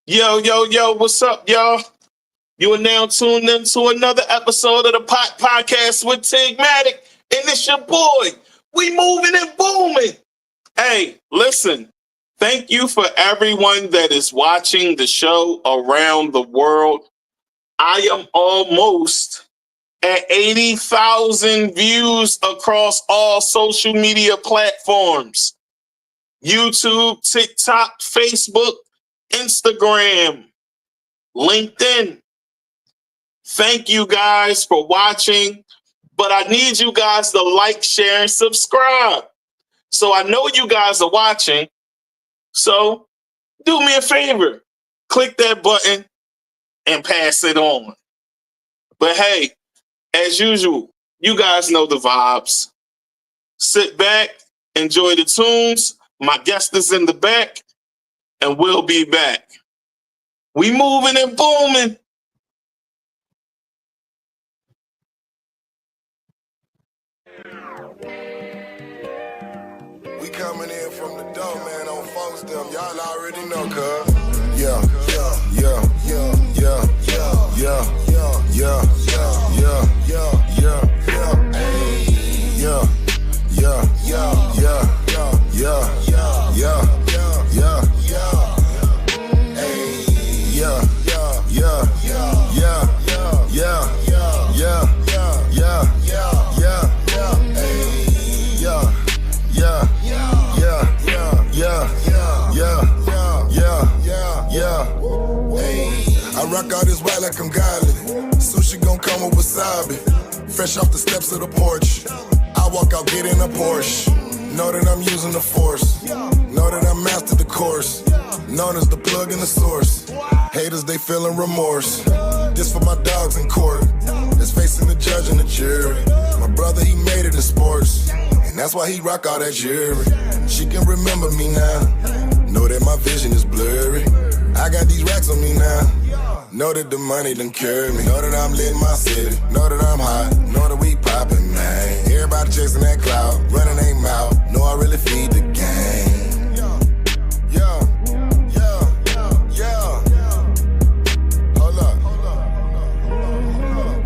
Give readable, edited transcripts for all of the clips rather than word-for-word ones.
Yo, yo, yo, what's up, y'all? You are now tuned into another episode of the podcast with Tigmatic, and it's your boy. We moving and booming. Hey, listen, thank you for everyone that is watching the show around the world. I am almost at 80,000 views across all social media platforms. YouTube, TikTok, Facebook, Instagram, LinkedIn. Thank you guys for watching, but I need you guys to like, share, and subscribe. So I know you guys are watching, so do me a favor. Click that button and pass it on. But hey, as usual, you guys know the vibes. Sit back, enjoy the tunes. My guest is in the back. And we'll be back. We moving and booming. We coming in from the door, man, on folks them. Y'all already know, cuz. Yeah, yeah, yeah, yeah, yeah, yeah, yeah, yeah, yeah, yeah, yeah, yeah, yeah, hey, yeah, yeah, yeah, yeah, yeah, yeah, yeah, yeah. I rock all this white like I'm godly. Sushi gon' come with wasabi. Fresh off the steps of the porch. I walk out, get in a Porsche. Know that I'm using the force. Know that I mastered the course. Known as the plug and the source. Haters, they feeling remorse. This for my dogs in court. That's facing the judge and the jury. My brother, he made it in sports. And that's why he rock all that jewelry. She can remember me now. Know that my vision is blurry. I got these racks on me now. Know that the money done carry me. Know that I'm lit in my city. Know that I'm hot. Know that we poppin', man. Everybody chasing that cloud. Running their mouth. Know I really feed the game. Yeah, yeah, yeah. Hold up.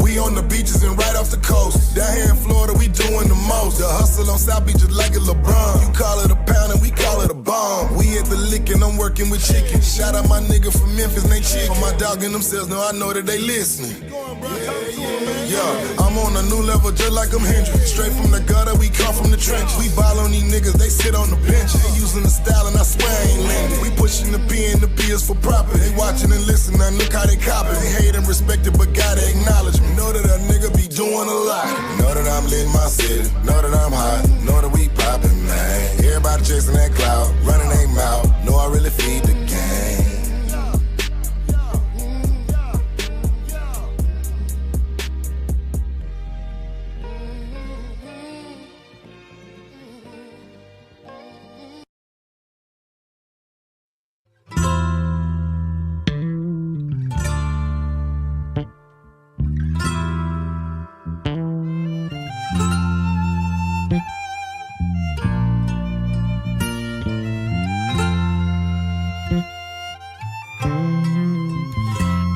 We on the beaches and right off the coast. Down here in Florida, we doing the most. The hustle on South Beach just like a LeBron. You call it a pound and we call it a bomb. We at the lick and I'm working with chicken. Shout out my nigga from Memphis, they chicken. My dog and themselves know I know that they listening. Yeah, I'm on a new level just like I'm Hendrix. Straight from the gutter, we come from the trenches. We ball on these niggas, they sit on the bench. They using the style and I swear I ain't lending. We pushing the P and the P is for profit. They watching and listening, now look how they copy. They hate and respect it, but gotta acknowledge me. Know that a nigga be doing a lot. Know that I'm lit in my city. Know that I'm hot. Know that we poppin', man. Everybody chasing that cloud, running their mouth. Know I really feed the game.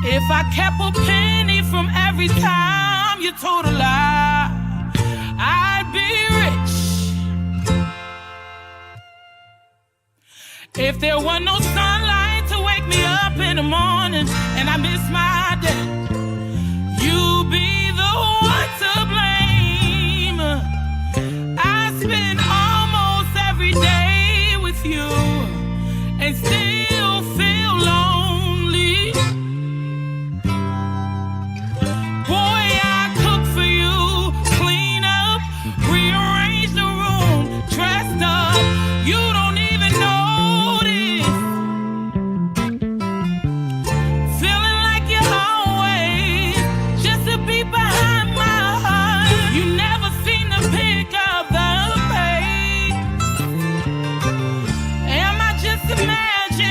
If I kept a penny from every time you told a lie, I'd be rich. If there were no sunlight to wake me up in the morning and I miss my day, you'd be the one to blame. I spend almost every day with you and still feel lonely. Imagine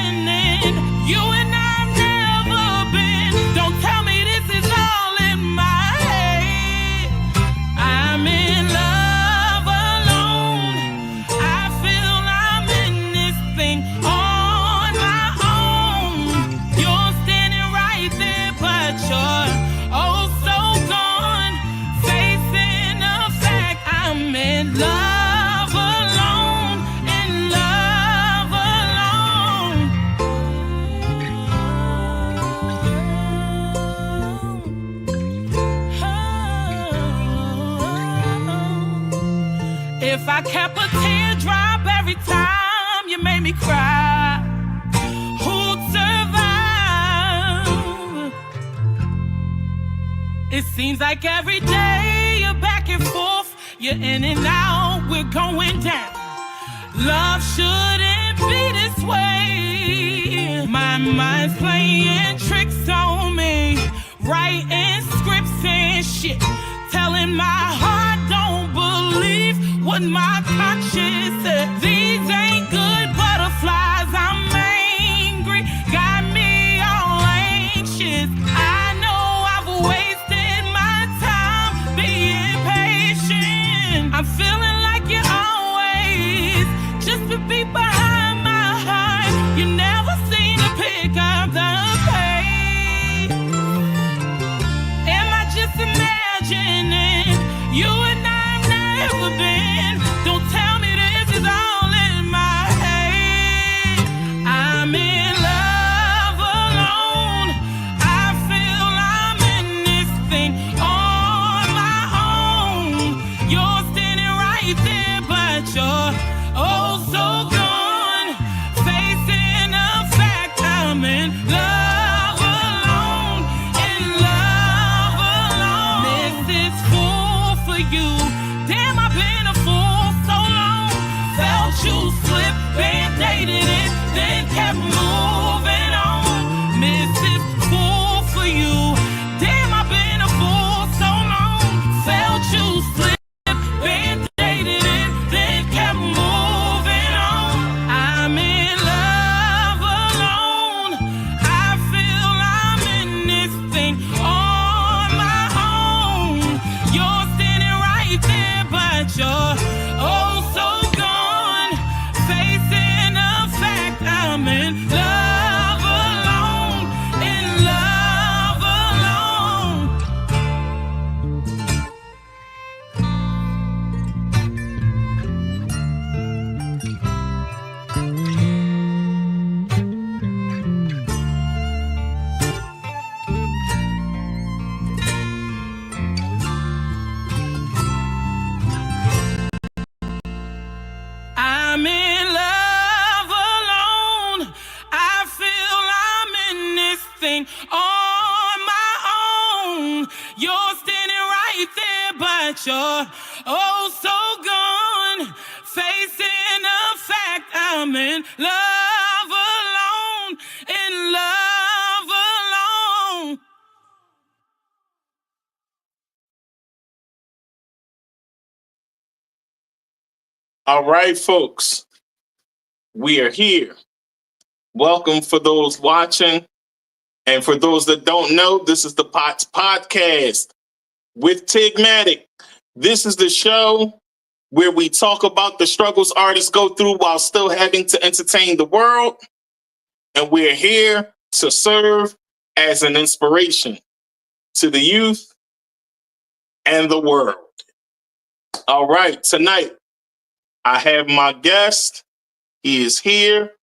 if I kept a teardrop every time you made me cry, who'd survive? It seems like every day you're back and forth, you're in and out, we're going down. Love shouldn't be this way. My mind's playing tricks on me, writing scripts and shit, telling my heart don't believe what my conscience said. These ain't good butterflies, I'm angry, got me all anxious. I know I've wasted my time being patient. I'm feeling like you always just to be behind my heart. You never seem to pick up the pace. Am I just imagining you and I've never been? Don't tell me this is all in my head. I'm in love alone. I feel I'm in this thing on my own. You're standing right there, but you're oh so gone. Facing the fact I'm in love alone. In love alone. This is fool for you. Damn, I've been a fool so long. Felt you slip, band-aided it, then kept moving on. Mrs. Fool for you. Damn, I've been a fool so long. Felt you slip, band-aided it, then kept moving on. I'm in love alone. I feel I'm in this thing on my own. You're standing right there, but you're oh so gone. Facing the fact I'm in love alone. In love alone. I'm in love alone. I feel I'm in this thing on my own. You're standing right there, but you're oh so gone. Facing the fact I'm in love alone. In love alone. All right, folks, we are here. Welcome for those watching. And for those that don't know, this is the POTS Podcast with Tigmatic. This is the show where we talk about the struggles artists go through while still having to entertain the world. And we're here to serve as an inspiration to the youth and the world. All right, tonight I have my guest. He is here.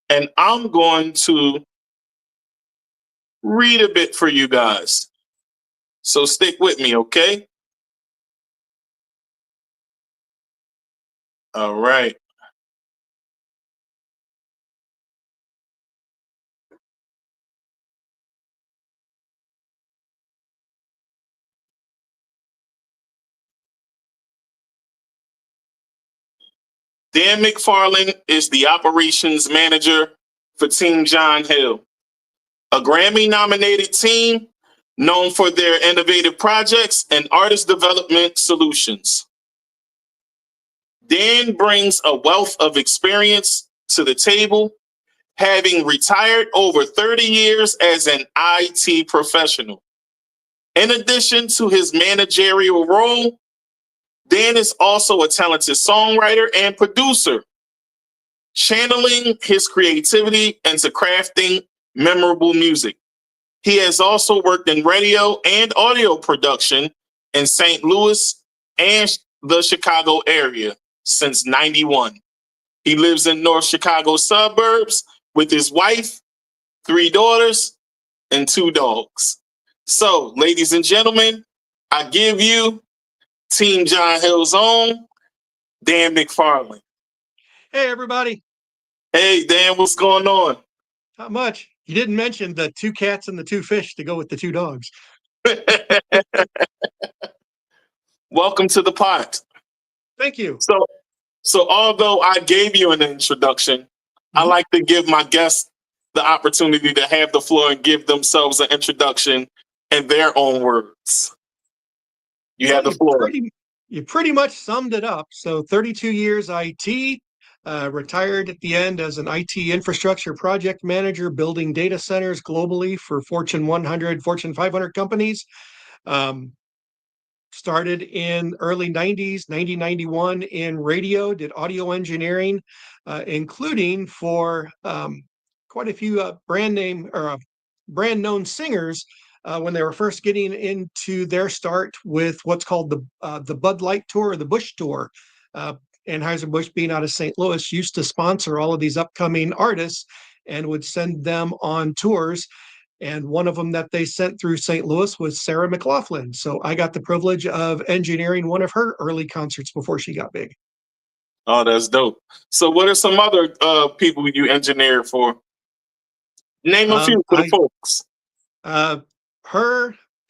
And I'm going to read a bit for you guys. So stick with me, okay? All right. Dan McFarland is the operations manager for TeamJohnHill, a Grammy-nominated team known for their innovative projects and artist development solutions. Dan brings a wealth of experience to the table, having retired over 30 years as an IT professional. In addition to his managerial role, Dan is also a talented songwriter and producer, channeling his creativity into crafting memorable music. He has also worked in radio and audio production in St. Louis and the Chicago area since '91. He lives in North Chicago suburbs with his wife, 3 daughters, and 2 dogs. So, ladies and gentlemen, I give you TeamJohnHill's own Dan McFarland. Hey, everybody. Hey, Dan, what's going on? Not much. You didn't mention the 2 cats and the 2 fish to go with the 2 dogs. Welcome to the pot. Thank you. So although I gave you an introduction, I like to give my guests the opportunity to have the floor and give themselves an introduction in their own words. You have the floor. You pretty much summed it up. So 32 years IT, retired at the end as an IT infrastructure project manager, building data centers globally for Fortune 100, Fortune 500 companies. Started in early 90s, 91 in radio, did audio engineering, including for quite a few brand known singers when they were first getting into their start with what's called the Bud Light Tour or the Bush Tour. Anheuser-Busch, being out of St. Louis, used to sponsor all of these upcoming artists and would send them on tours. And one of them that they sent through St. Louis was Sarah McLachlan. So I got the privilege of engineering one of her early concerts before she got big. Oh, that's dope. So what are some other people you engineered for? Name a few for the folks.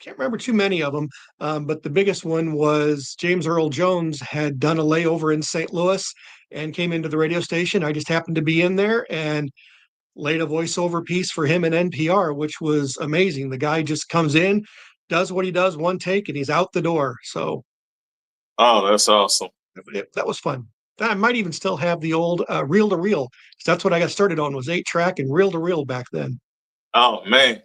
Can't remember too many of them, but the biggest one was James Earl Jones had done a layover in St. Louis and came into the radio station. I just happened to be in there and laid a voiceover piece for him in NPR, which was amazing. The guy just comes in, does what he does, one take, and he's out the door. So, oh, that's awesome. That was fun. I might even still have the old reel-to-reel. That's what I got started on, was 8-track and reel-to-reel back then. Oh man,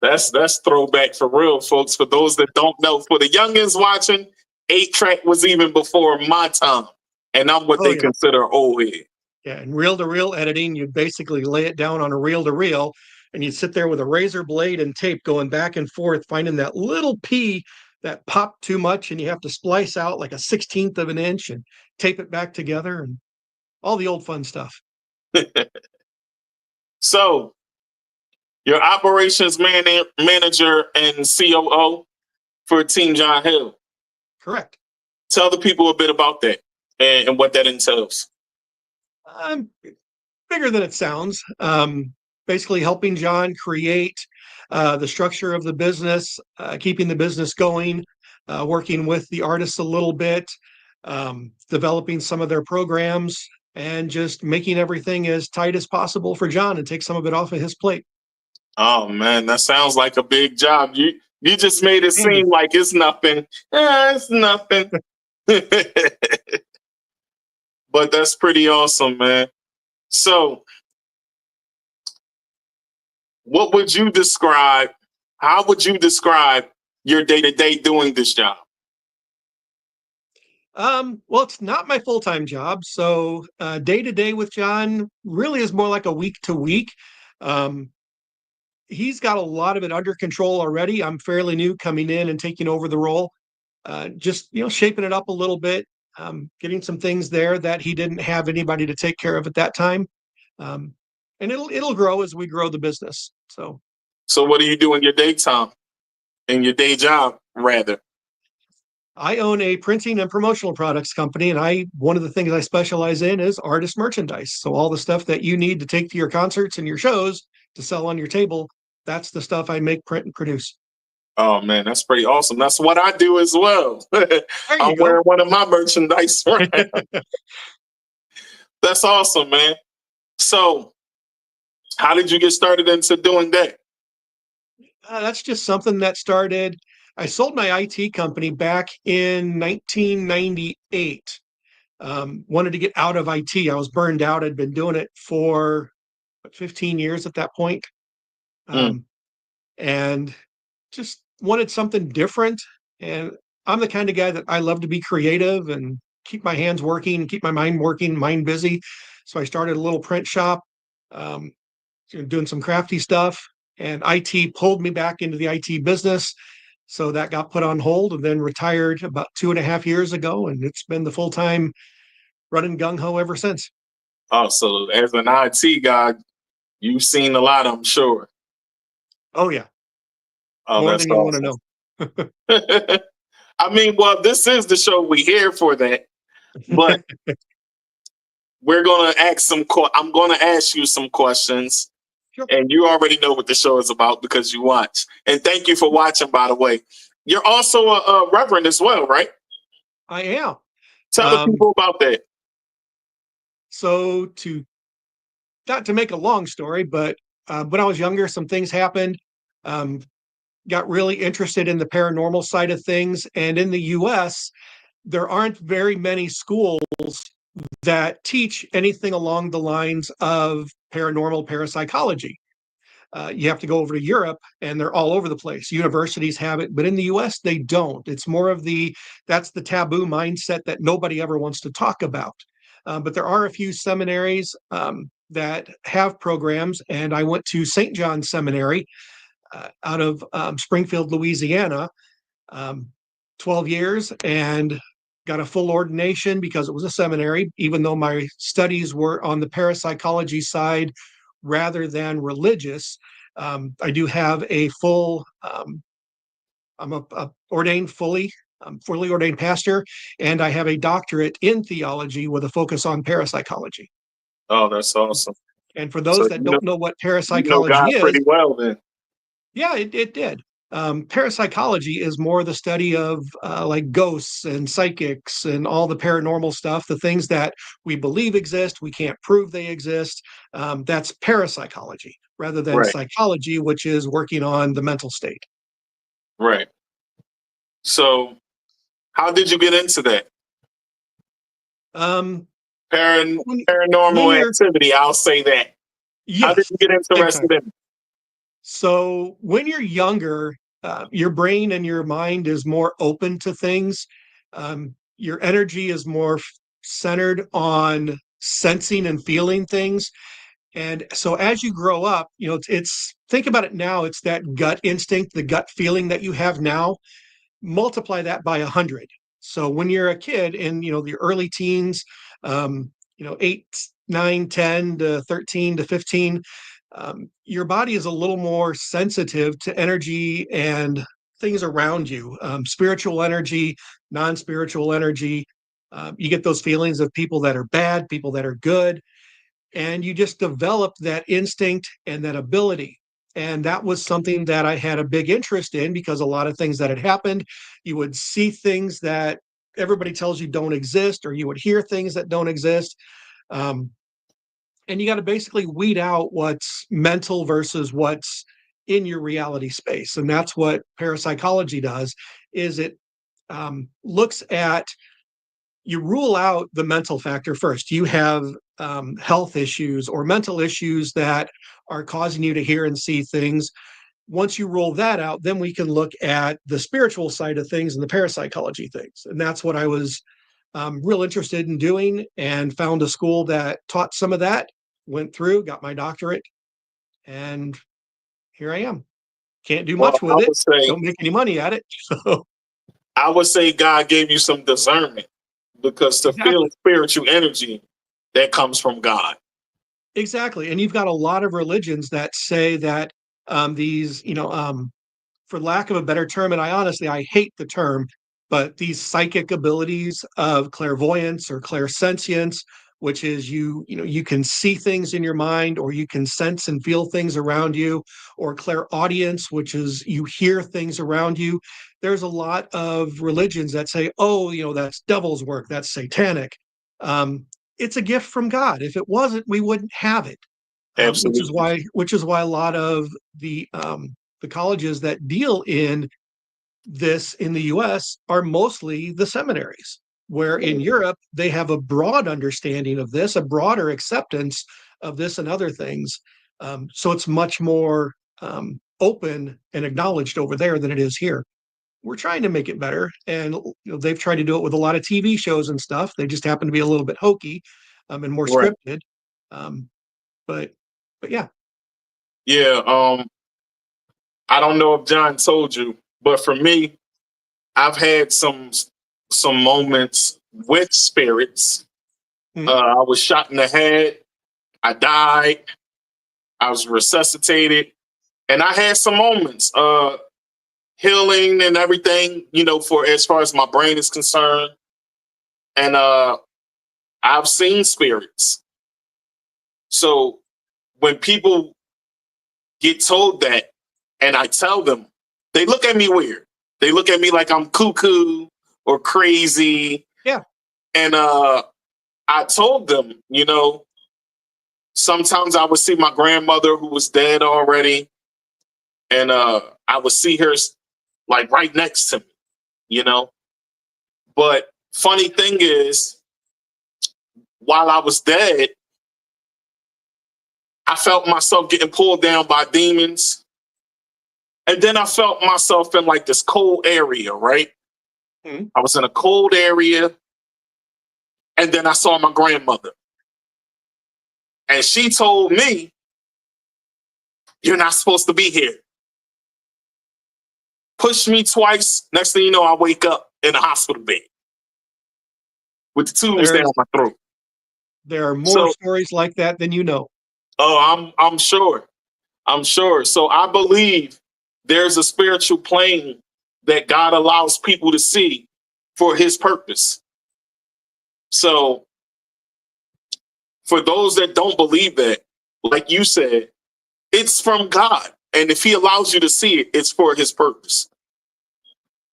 that's throwback for real, folks. For those that don't know, for the youngins watching, 8-track was even before my time, and I'm what they consider old head. Yeah, and reel-to-reel editing, you'd basically lay it down on a reel-to-reel, and you'd sit there with a razor blade and tape going back and forth, finding that little P that popped too much, and you have to splice out like a 1/16 of an inch and tape it back together, and all the old fun stuff. So, your operations manager and COO for TeamJohnHill. Correct. Tell the people a bit about that and what that entails. Bigger than it sounds. Basically helping John create the structure of the business, keeping the business going, working with the artists a little bit, developing some of their programs, and just making everything as tight as possible for John and take some of it off of his plate. Oh man, that sounds like a big job. You just made it seem like it's nothing. It's nothing. But that's pretty awesome, man. So, how would you describe your day-to-day doing this job? Well, it's not my full-time job. So day-to-day with John really is more like a week-to-week. He's got a lot of it under control already. I'm fairly new coming in and taking over the role. Just, shaping it up a little bit, getting some things there that he didn't have anybody to take care of at that time. And it'll grow as we grow the business. So what do you do in your daytime? In your day job, rather? I own a printing and promotional products company, and one of the things I specialize in is artist merchandise. So all the stuff that you need to take to your concerts and your shows to sell on your table, that's the stuff I make, print, and produce. Oh man, that's pretty awesome. That's what I do as well. I'm wearing one of my merchandise. Right? That's awesome, man. So how did you get started into doing that? That's just something that started. I sold my IT company back in 1998. Wanted to get out of IT. I was burned out. I'd been doing it for 15 years at that point. And just wanted something different. And I'm the kind of guy that I love to be creative and keep my hands working, keep my mind working, mind busy. So I started a little print shop, doing some crafty stuff, and IT pulled me back into the IT business. So that got put on hold and then retired about 2.5 years ago. And it's been the full-time running gung-ho ever since. Oh, so as an IT guy, you've seen a lot, I'm sure. Oh, yeah. Oh, more that's than you awesome. want to know. I mean, well, this is the show. We here for that. But we're gonna ask I'm gonna ask you some questions, Sure. and you already know what the show is about because you watch. And thank you for watching, by the way. You're also a reverend as well, right? I am. Tell the people about that. So not to make a long story, but when I was younger, some things happened. Got really interested in the paranormal side of things. And in the US, there aren't very many schools that teach anything along the lines of paranormal parapsychology. You have to go over to Europe and they're all over the place. Universities have it, but in the US, they don't. It's more of that's the taboo mindset that nobody ever wants to talk about. But there are a few seminaries that have programs, and I went to St. John's Seminary out of Springfield, Louisiana, 12 years, and got a full ordination because it was a seminary, even though my studies were on the parapsychology side rather than religious. I do have a full, I'm a ordained fully ordained pastor, and I have a doctorate in theology with a focus on parapsychology. Oh, that's awesome. And for those So that don't know what you know parapsychology God pretty is, well then. yeah, it did. Parapsychology is more the study of like ghosts and psychics and all the paranormal stuff, the things that we believe exist, we can't prove they exist. That's parapsychology rather than Right, psychology, which is working on the mental state. right. So how did you get into that? Um, when, when Paranormal you're, activity, I'll say that. How did yes, you get big time. interested in it? So when you're younger, your brain and your mind is more open to things. Your energy is more centered on sensing and feeling things. And so as you grow up, it's think about it now, it's that gut instinct, the gut feeling that you have now, multiply that by 100. So when you're a kid in, the early teens, 8, 9, 10 to 13 to 15, your body is a little more sensitive to energy and things around you, spiritual energy, non-spiritual energy. You get those feelings of people that are bad, people that are good, and you just develop that instinct and that ability. And that was something that I had a big interest in because a lot of things that had happened, you would see things that everybody tells you don't exist, or you would hear things that don't exist. Um, and you got to basically weed out what's mental versus what's in your reality space. And that's what parapsychology does, is it looks at, you rule out the mental factor first. You have health issues or mental issues that are causing you to hear and see things. Once you roll that out, then we can look at the spiritual side of things and the parapsychology things. And that's what I was real interested in doing, and found a school that taught some of that, went through, got my doctorate, and here I am. Can't do Well, much with it. Don't make any money at it. So I would say God gave you some discernment, because to feel exactly. spiritual energy, that comes from God. Exactly. And you've got a lot of religions that say that these, for lack of a better term, and I hate the term, but these psychic abilities of clairvoyance or clairsentience, which is you can see things in your mind, or you can sense and feel things around you, or clairaudience, which is you hear things around you. There's a lot of religions that say, oh, that's devil's work, that's satanic. It's a gift from God. If it wasn't, we wouldn't have it. Absolutely. Which is why a lot of the colleges that deal in this in the US are mostly the seminaries, where in Europe they have a broad understanding of this, a broader acceptance of this and other things. So it's much more open and acknowledged over there than it is here. We're trying to make it better, and they've tried to do it with a lot of TV shows and stuff. They just happen to be a little bit hokey and more Right. scripted. Um, but yeah. Yeah. I don't know if John told you, but for me, I've had some moments with spirits. Mhm. I was shot in the head. I died. I was resuscitated, and I had some moments, healing and everything. For as far as my brain is concerned, and I've seen spirits. So when people get told that and I tell them, they look at me weird. They look at me like I'm cuckoo or crazy. Yeah. And I told them, sometimes I would see my grandmother who was dead already, and I would see her like right next to me, But funny thing is, while I was dead, I felt myself getting pulled down by demons. And then I felt myself in like this cold area, right? Mhm. I was in a cold area. And then I saw my grandmother. And she told me, "You're not supposed to be here." Pushed me twice. Next thing you know, I wake up in a hospital bed with the tubes down my throat. There are more So, stories like that than you know. I'm sure. I'm sure. So I believe there's a spiritual plane that God allows people to see for his purpose. So for those that don't believe that, like you said, it's from God. And if he allows you to see it, it's for his purpose.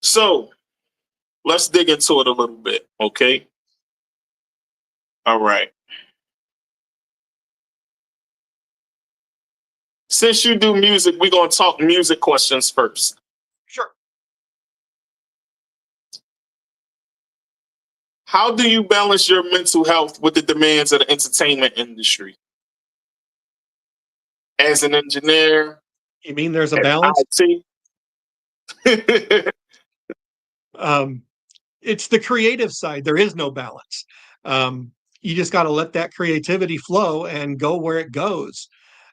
So let's dig into it a little bit. Okay. All right. Since you do music, we're going to talk music questions first. Sure. How do you balance your mental health with the demands of the entertainment industry? As an engineer, You mean there's a as balance? IT. It's the creative side. There is no balance. You just got to let that creativity flow and go where it goes.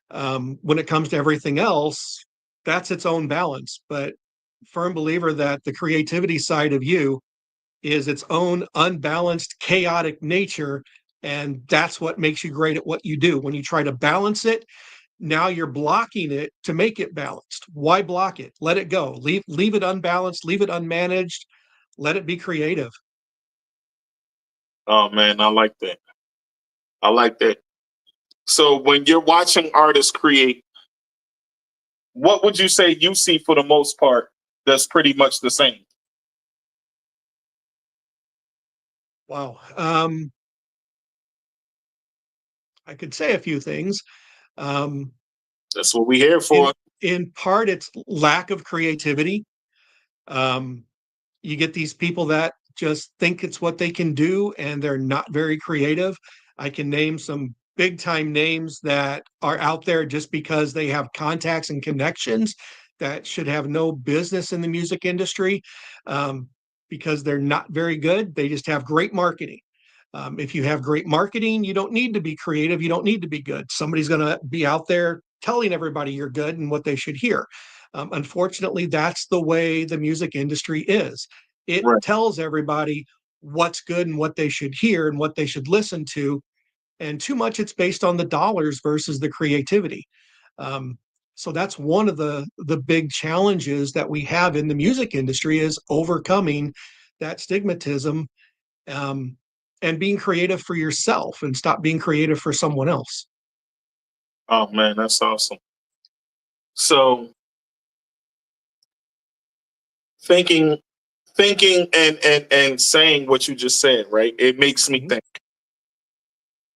When it comes to everything else, that's its own balance. But firm believer that the creativity side of you is its own unbalanced, chaotic nature. And that's what makes you great at what you do. When you try to balance it, now you're blocking it to make it balanced. Why block it? Let it go. Leave it unbalanced, leave it unmanaged, let it be creative. Oh man, I like that. I like that. So when you're watching artists create, what would you say you see for the most part that's pretty much the same? Wow. I could say a few things. Um, That's what we're here in for. in part, it's lack of creativity. Um, you get these people that just think it's what they can do, and they're not very creative. I can name some big time names that are out there just because they have contacts and connections that should have no business in the music industry, um, because they're not very good. They just have great marketing. If you have great marketing, you don't need to be creative. You don't need to be good. Somebody's going to be out there telling everybody you're good and what they should hear. Unfortunately, that's the way the music industry is. It Right. tells everybody what's good and what they should hear and what they should listen to. And too much it's based on the dollars versus the creativity. Um, so that's one of the big challenges that we have in the music industry is overcoming that stigmatism, um, and being creative for yourself and stop being creative for someone else. Oh man, that's awesome. So thinking and saying what you just said, right? It makes me Mhm. think.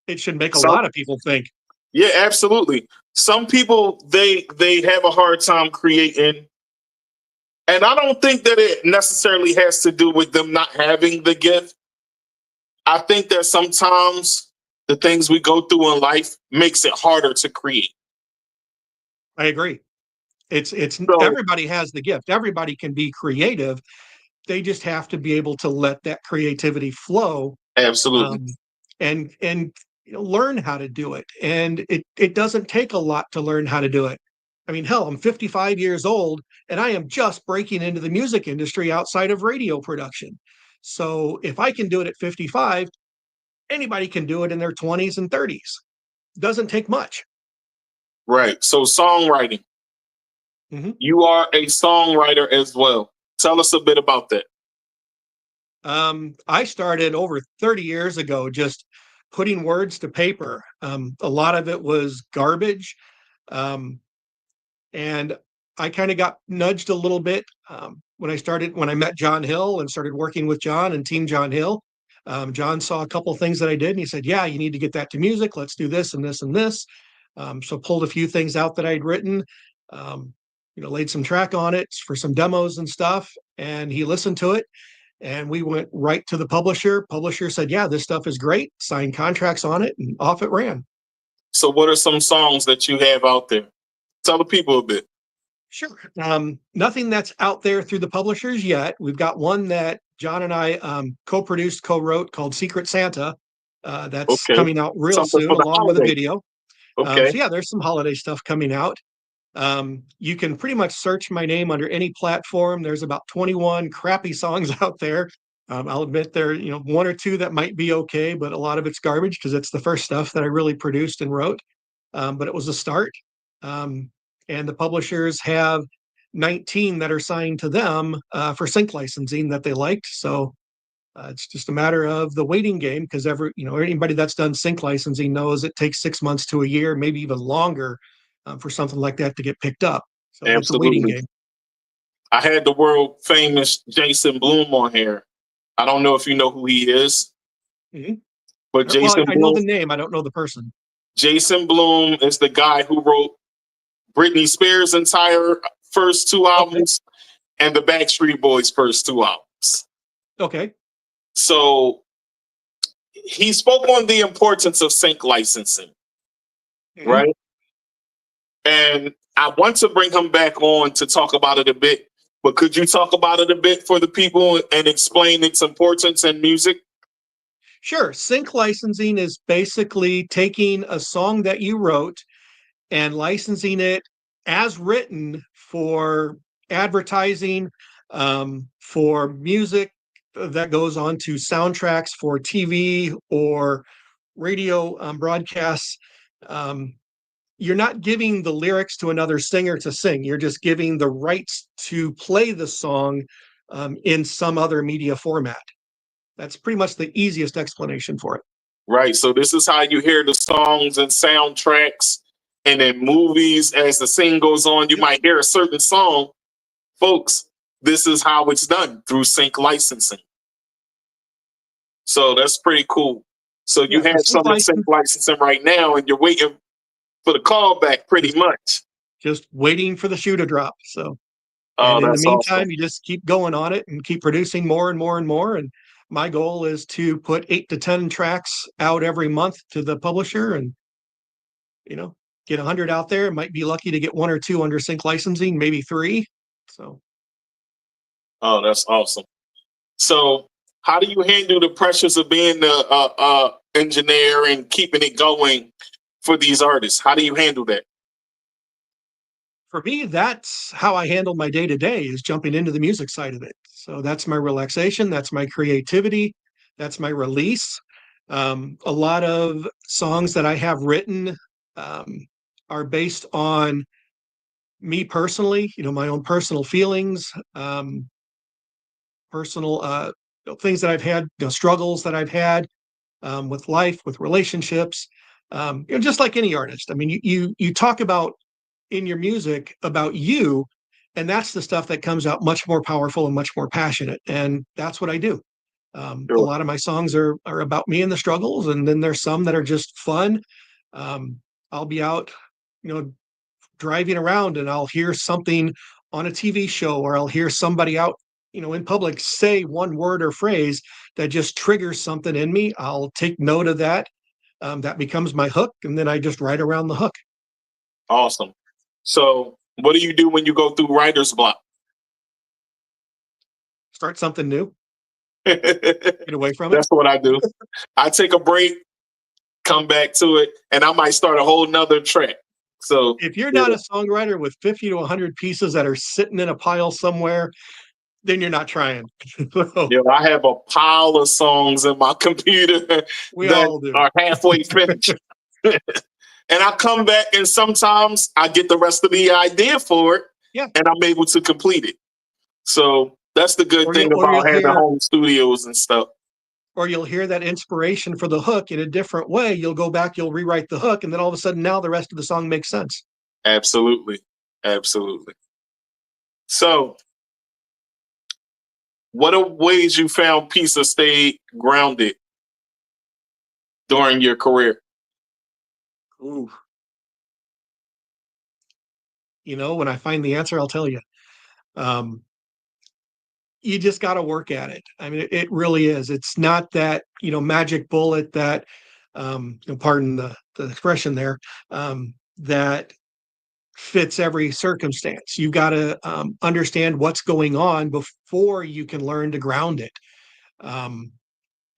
It should make a Some lot of people think. Yeah, absolutely. Some people they have a hard time creating. And I don't think that it necessarily has to do with them not having the gift. I think that sometimes the things we go through in life makes it harder to create. I agree. It's So everybody has the gift. Everybody can be creative. They just have to be able to let that creativity flow, absolutely. um, and learn how to do it. And it doesn't take a lot to learn how to do it. I mean, hell, I'm 55 years old and I am just breaking into the music industry outside of radio production. So if I can do it at 55, anybody can do it in their 20s and 30s. Doesn't take much. Right. So songwriting. Mhm. You are a songwriter as well. Tell us a bit about that. I started over 30 years ago, just putting words to paper. A lot of it was garbage. Um, and I kind of got nudged a little bit when I met John Hill and started working with John and Team John Hill. John saw a couple of things that I did and he said, yeah, you need to get that to music. Let's do this and this and this. So pulled a few things out that I'd written, laid some track on it for some demos and stuff. And he listened to it and we went right to the publisher. Publisher said, yeah, this stuff is great. Signed contracts on it and off it ran. So what are some songs that you have out there? Tell the people a bit. Sure. Nothing that's out there through the publishers yet. We've got one that John and I co-produced, co-wrote called Secret Santa. That's coming out real Something soon, for the along with a holiday. video. Okay. So yeah, there's some holiday stuff coming out. You can pretty much search my name under any platform. There's about 21 crappy songs out there. I'll admit there, one or two that might be okay, but a lot of it's garbage because it's the first stuff that I really produced and wrote. But it was a start. And the publishers have 19 that are signed to them for sync licensing that they liked. So it's just a matter of the waiting game because anybody that's done sync licensing knows it takes 6 months to a year, maybe even longer for something like that to get picked up. So Absolutely. it's a waiting game. I had the world famous Jason Bloom on here. I don't know if you know who he is, but Jason I Bloom, know the name. I don't know the person. Jason Bloom is the guy who wrote Britney Spears' entire first two albums and the Backstreet Boys' first two albums. Okay. So he spoke on the importance of sync licensing, right? And I want to bring him back on to talk about it a bit, but could you talk about it a bit for the people and explain its importance in music? Sure. Sync licensing is basically taking a song that you wrote and licensing it as written for advertising, for music that goes on to soundtracks for TV or radio broadcasts. You're not giving the lyrics to another singer to sing. You're just giving the rights to play the song in some other media format. That's pretty much the easiest explanation for it. Right. So this is how you hear the songs and soundtracks. And in movies, as the scene goes on, you might hear a certain song. Folks, this is how it's done through sync licensing. So that's pretty cool. So you have some sync licensing right now, and you're waiting for the call back pretty much. Just waiting for the shoe to drop. So in the meantime, you just keep going on it and keep producing more and more and more. And my goal is to put 8 to 10 tracks out every month to the publisher and, get 100 out there. Might be lucky to get 1 or 2 under sync licensing, maybe 3. So. Oh, that's awesome. So how do you handle the pressures of being the engineer and keeping it going for these artists? How do you handle that? For me, that's how I handle my day-to-day is jumping into the music side of it. So that's my relaxation. That's my creativity. That's my release. A lot of songs that I have written are based on me personally, my own personal feelings, personal things that I've had, struggles that I've had with life, with relationships, just like any artist. I mean, you talk about in your music about you, and that's the stuff that comes out much more powerful and much more passionate. And that's what I do. A lot of my songs are about me and the struggles. And then there's some that are just fun. I'll be out, driving around and I'll hear something on a TV show, or I'll hear somebody out, in public say one word or phrase that just triggers something in me. I'll take note of that. That becomes my hook. And then I just write around the hook. Awesome. So what do you do when you go through writer's block? Start something new. Get away from it. That's what I do. I take a break, come back to it, and I might start a whole nother track. So if you're not a songwriter with 50 to 100 pieces that are sitting in a pile somewhere, then you're not trying. I have a pile of songs in my computer we all do. Are halfway finished. And I come back and sometimes I get the rest of the idea for it, and I'm able to complete it. So that's the good thing about having home studios and stuff. or you'll hear that inspiration for the hook in a different way. You'll go back, you'll rewrite the hook, and then all of a sudden now the rest of the song makes sense. Absolutely. Absolutely. So, what are ways you found peace to stay grounded during your career? Ooh. You know, when I find the answer, I'll tell you. You just got to work at it. I mean, it really is. It's not that, magic bullet that, pardon the expression there, that fits every circumstance. You've got to understand what's going on before you can learn to ground it. And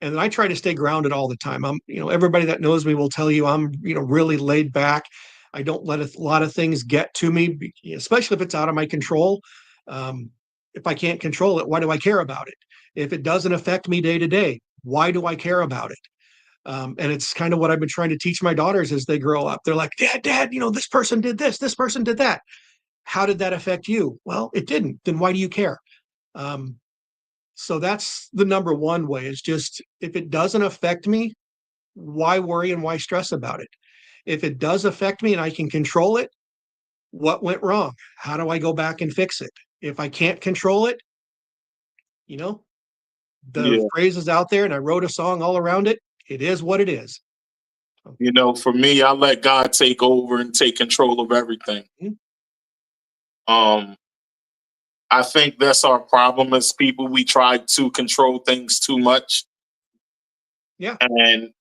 I try to stay grounded all the time. Everybody that knows me will tell you I'm, really laid back. I don't let a lot of things get to me, especially if it's out of my control. If I can't control it, why do I care about it? If it doesn't affect me day to day, why do I care about it? And it's kind of what I've been trying to teach my daughters as they grow up. They're like, Dad, this person did this person did that. How did that affect you? Well, it didn't. Then why do you care? So that's the number one way, is just, if it doesn't affect me, why worry and why stress about it? If it does affect me and I can control it, what went wrong? How do I go back and fix it? If I can't control it, the phrase is out there and I wrote a song all around it. It is what it is. For me, I let God take over and take control of everything. Mm-hmm. I think that's our problem as people. We try to control things too much. Yeah. And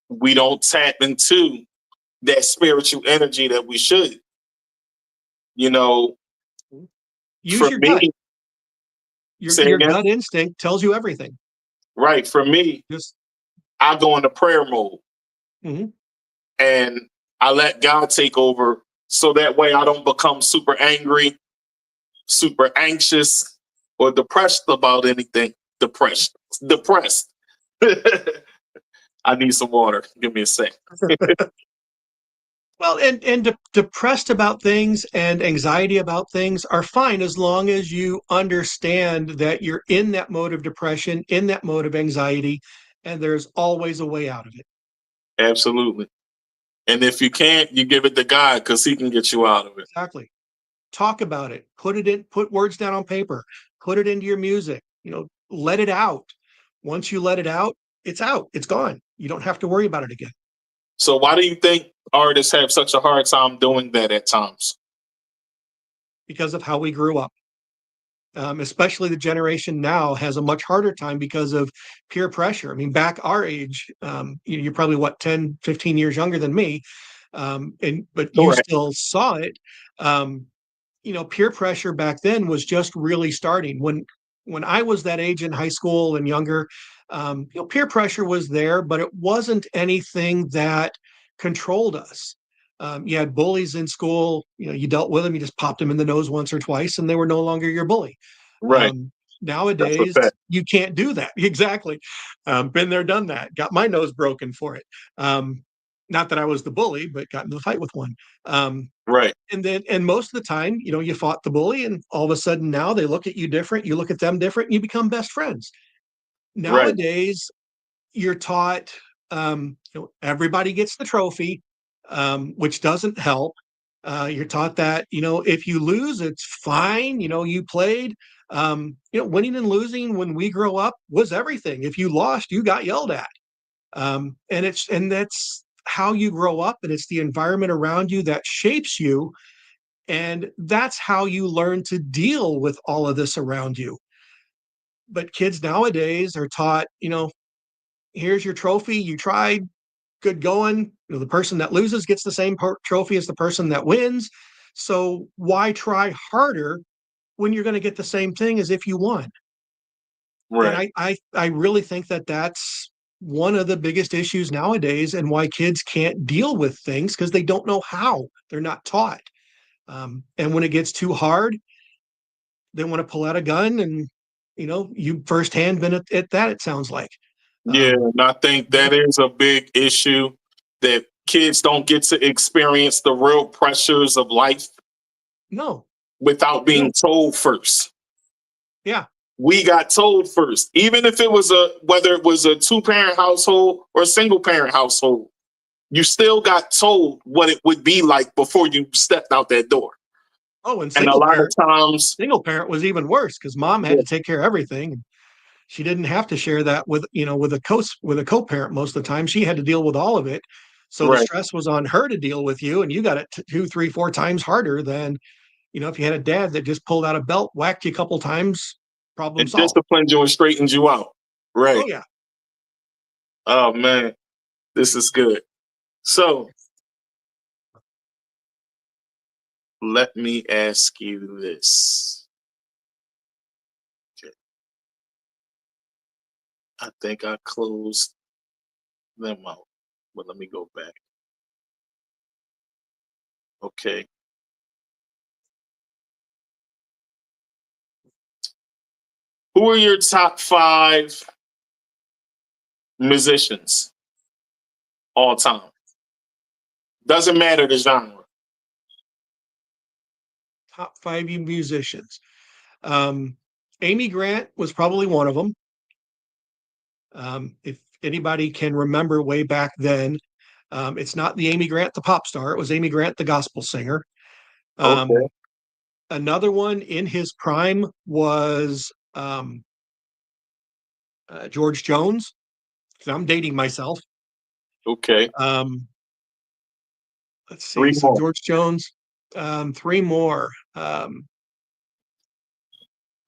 we don't tap into that spiritual energy that we should. Use for your me, gut. Your gut instinct tells you everything. Right. For me, I go into prayer mode. Mm-hmm. And I let God take over, so that way I don't become super angry, super anxious, or depressed about anything. Depressed. I need some water. Give me a sec. Well, and depressed about things and anxiety about things are fine, as long as you understand that you're in that mode of depression, in that mode of anxiety, and there's always a way out of it. Absolutely. And if you can't, you give it to God, because he can get you out of it. Exactly. Talk about it. Put words down on paper. Put it into your music. Let it out. Once you let it out. It's gone. You don't have to worry about it again. So why do you think artists have such a hard time doing that at times? Because of how we grew up. Especially the generation now has a much harder time because of peer pressure. I mean, back our age, you're probably 10, 15 years younger than me. But you still saw it. Peer pressure back then was just really starting. When I was that age in high school and younger, peer pressure was there, but it wasn't anything that controlled us. You had bullies in school, you dealt with them, you just popped them in the nose once or twice and they were no longer your bully. Right. Nowadays, you can't do that. Exactly. Been there, done that. Got my nose broken for it. Not that I was the bully, but got into the fight with one. Right. And most of the time, you fought the bully, and all of a sudden now they look at you different. You look at them different, and you become best friends. Nowadays, you're taught, everybody gets the trophy, which doesn't help. You're taught that, if you lose, it's fine. You played. Winning and losing when we grow up was everything. If you lost, you got yelled at. And that's how you grow up, and it's the environment around you that shapes you. And that's how you learn to deal with all of this around you. But kids nowadays are taught, here's your trophy. You tried, good going. The person that loses gets the same trophy as the person that wins. So why try harder when you're going to get the same thing as if you won? Right. And I really think that that's one of the biggest issues nowadays, and why kids can't deal with things, because they don't know how. They're not taught. And when it gets too hard, they want to pull out a gun, and you firsthand been at that, it sounds like. And I think that is a big issue, that kids don't get to experience the real pressures of life. No. Without being told first. Yeah. we got told first, even if it was whether it was a 2-parent household or a single parent household, you still got told what it would be like before you stepped out that door. Oh, and And a lot of times, single parent was even worse because mom had to take care of everything. She didn't have to share that with a co-parent most of the time. She had to deal with all of it. So the stress was on her to deal with you, and you got it 2, 3, 4 times harder than, if you had a dad that just pulled out a belt, whacked you a couple times, problem solved. Disciplined you and straightened you out. Right. Oh, yeah. Oh, man. This is good. So let me ask you this. Okay. I think I closed them out, but let me go back. Okay. Who are your top 5 musicians all time? Doesn't matter the genre. Top 5 musicians. Amy Grant was probably one of them. If anybody can remember way back then, it's not the Amy Grant, the pop star. It was Amy Grant, the gospel singer. Okay. Another one in his prime was George Jones. I'm dating myself. Okay. Let's see. 3 So more. George Jones, 3 more.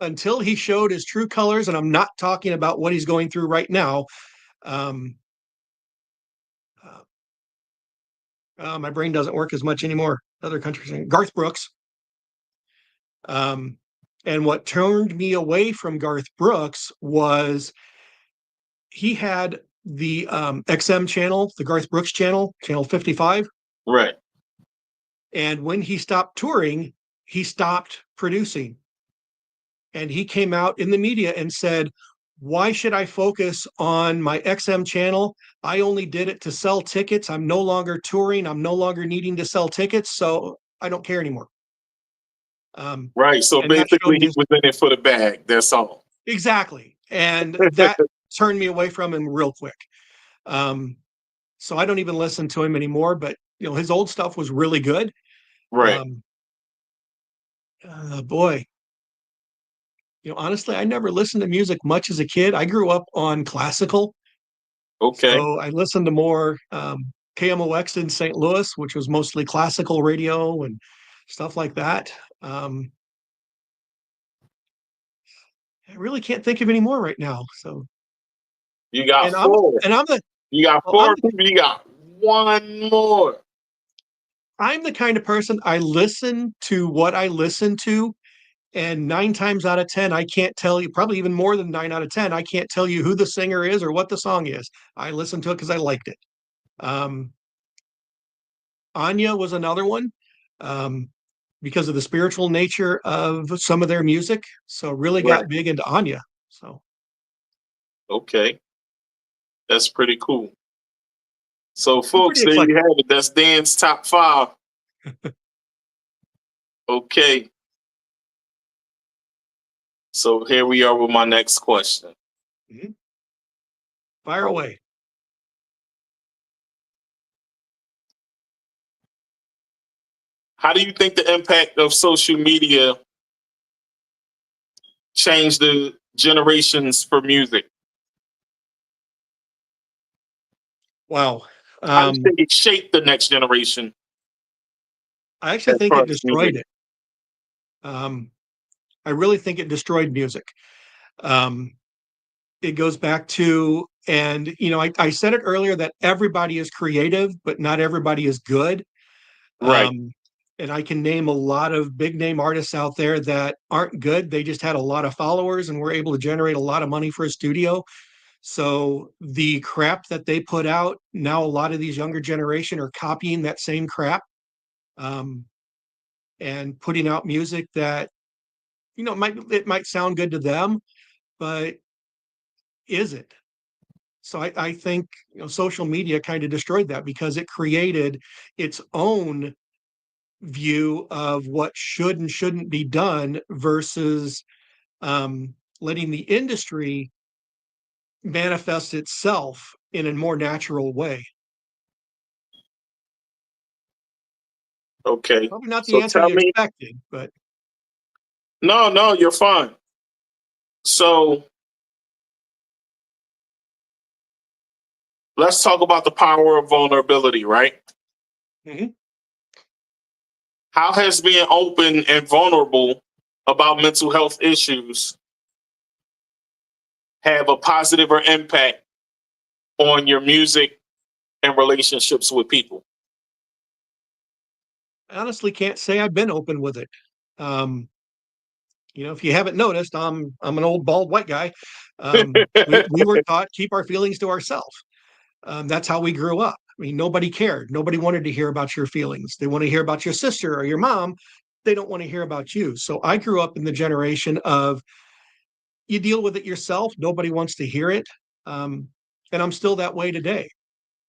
Until he showed his true colors, and I'm not talking about what he's going through right now. My brain doesn't work as much anymore. Other countries, Garth Brooks. And what turned me away from Garth Brooks was he had the XM channel, the Garth Brooks channel, channel 55. Right. And when he stopped touring, he stopped producing. And he came out in the media and said, why should I focus on my XM channel? I only did it to sell tickets. I'm no longer touring. I'm no longer needing to sell tickets. So I don't care anymore. Right. So basically, he was in it for the bag. That's all. Exactly. And that turned me away from him real quick. So I don't even listen to him anymore. But, his old stuff was really good. Right. Boy. Honestly, I never listened to music much as a kid. I grew up on classical. Okay. So I listened to more KMOX in St. Louis, which was mostly classical radio and stuff like that. I really can't think of any more right now. So you got 4. You got 4 people. You got 1 more. I'm the kind of person, I listen to what I listen to. And 9 times out of 10, I can't tell you, probably even more than 9 out of 10, I can't tell you who the singer is or what the song is. I listened to it because I liked it. Anya was another one because of the spiritual nature of some of their music. So really got big into Anya. So. Okay. That's pretty cool. So, folks, there you have it. That's Dan's top 5. Okay. So here we are with my next question. Mm-hmm. Fire away. How do you think the impact of social media changed the generations for music? Wow. How do you think it shaped the next generation? I actually think it destroyed it. I really think it destroyed music. It goes back to, and I said it earlier that everybody is creative, but not everybody is good. Right. And I can name a lot of big name artists out there that aren't good. They just had a lot of followers and were able to generate a lot of money for a studio. So the crap that they put out, now a lot of these younger generation are copying that same crap and putting out music that, it might sound good to them, but is it? So I think social media kind of destroyed that because it created its own view of what should and shouldn't be done versus letting the industry manifest itself in a more natural way. Okay. Probably not the So answer tell you me. expected, but No, you're fine. So let's talk about the power of vulnerability, right? Mhm. How has being open and vulnerable about mental health issues have a positive or impact on your music and relationships with people? I honestly can't say I've been open with it. Um, if you haven't noticed, I'm an old bald white guy. We were taught keep our feelings to ourselves. That's how we grew up. I mean, nobody cared. Nobody wanted to hear about your feelings. They want to hear about your sister or your mom. They don't want to hear about you. So I grew up in the generation of you deal with it yourself. Nobody wants to hear it. And I'm still that way today.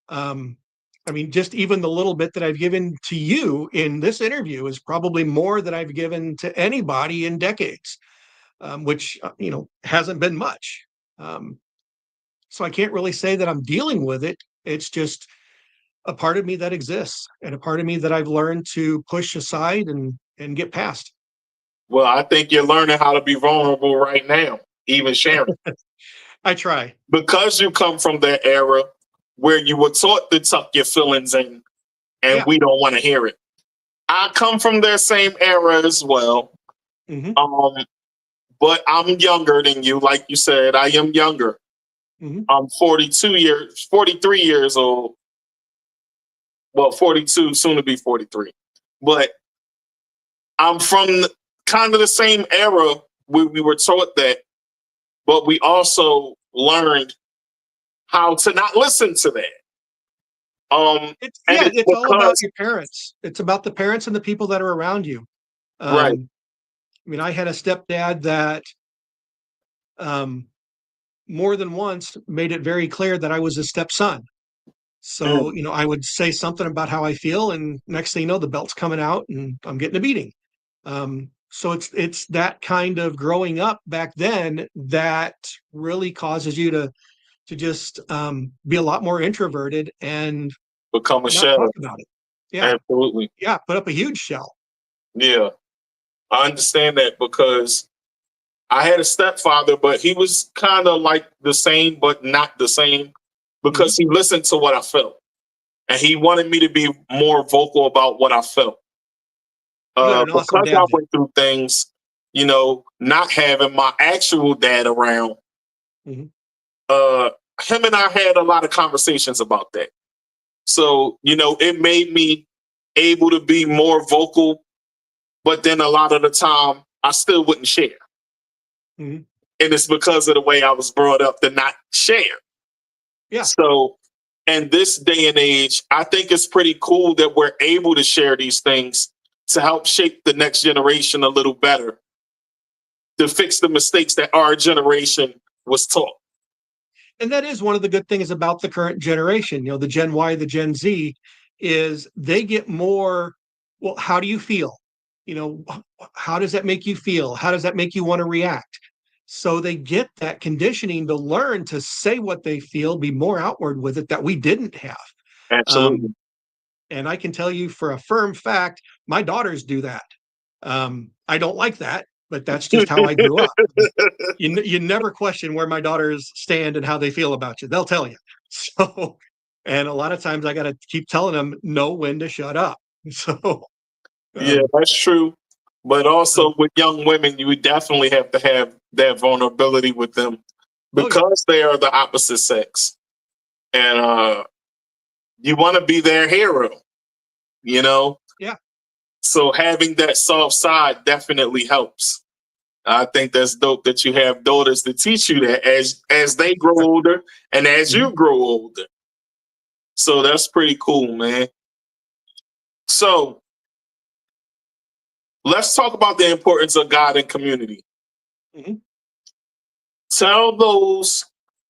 Um, I mean, just even the little bit that I've given to you in this interview is probably more than I've given to anybody in decades, which, hasn't been much. Um, so I can't really say that I'm dealing with it. It's just a part of me that exists and a part of me that I've learned to push aside and get past. Well, I think you're learning how to be vulnerable right now, even sharing. I try. Because you come from that era where you were taught to tuck your feelings in and Yeah. we don't want to hear it. I come from that same era as well. Hmm. But I'm younger than you. Like you said, I am younger. Hmm. I'm 43 years old. Well, 42, soon to be 43. But I'm from kind of the same era where we were taught that, but we also learned how to not listen to that. And it's It's all about because, your parents. It's about the parents and the people that are around you. right. I mean, I had a stepdad that um, more than once made it very clear that I was a stepson. So, Mm, I would say something about how I feel, and next thing you know, the belt's coming out and I'm getting a beating. So it's that kind of growing up back then that really causes you to just be a lot more introverted and become a not talk shell. about it. Yeah, Absolutely. yeah, put up a huge shell. Yeah. I understand that because I had a stepfather, but he was kind of like the same, but not the same Mhm. because he listened to what I felt and he wanted me to be more vocal about what I felt. You got an awesome Because I dad then. went through things, not having my actual dad around, Mhm. uh, him and I had a lot of conversations about that. So, it made me able to be more vocal, but then a lot of the time I still wouldn't share. Mhm. And it's because of the way I was brought up to not share. Yeah, So, in this day and age, I think it's pretty cool that we're able to share these things to help shape the next generation a little better, to fix the mistakes that our generation was taught. and that is one of the good things about the current generation. The Gen Y, the Gen Z, is they get more. Well, how do you feel? How does that make you feel? How does that make you want to react? So they get that conditioning to learn to say what they feel, be more outward with it that we didn't have. Um, Absolutely. and I can tell you for a firm fact, my daughters do that. I don't like that, but that's just how I grew up. You never question where my daughters stand and how they feel about you. They'll tell you. So, and a lot of times I got to keep telling them know when to shut up. So, Yeah, um, that's true. But um, also with young women, you would definitely have to have that vulnerability with them oh yeah, because they are the opposite sex. And you want to be their hero, you know? yeah, So having that soft side definitely helps. I think that's dope that you have daughters to teach you that as they grow older and as mhm, you grow older. So that's pretty cool, man. So let's talk about the importance of God and community. mhm. Tell those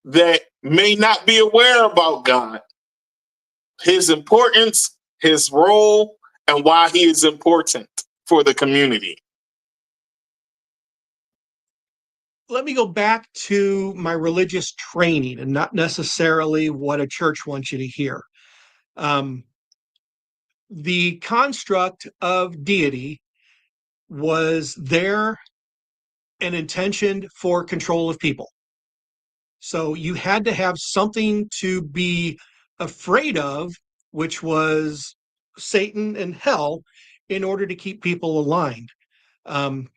that may not be aware about God, his importance, his role, and why he is important for the community. let me go back to my religious training and not necessarily what a church wants you to hear. The construct of deity was there and intentioned for control of people. So you had to have something to be afraid of, which was Satan and hell, in order to keep people aligned. And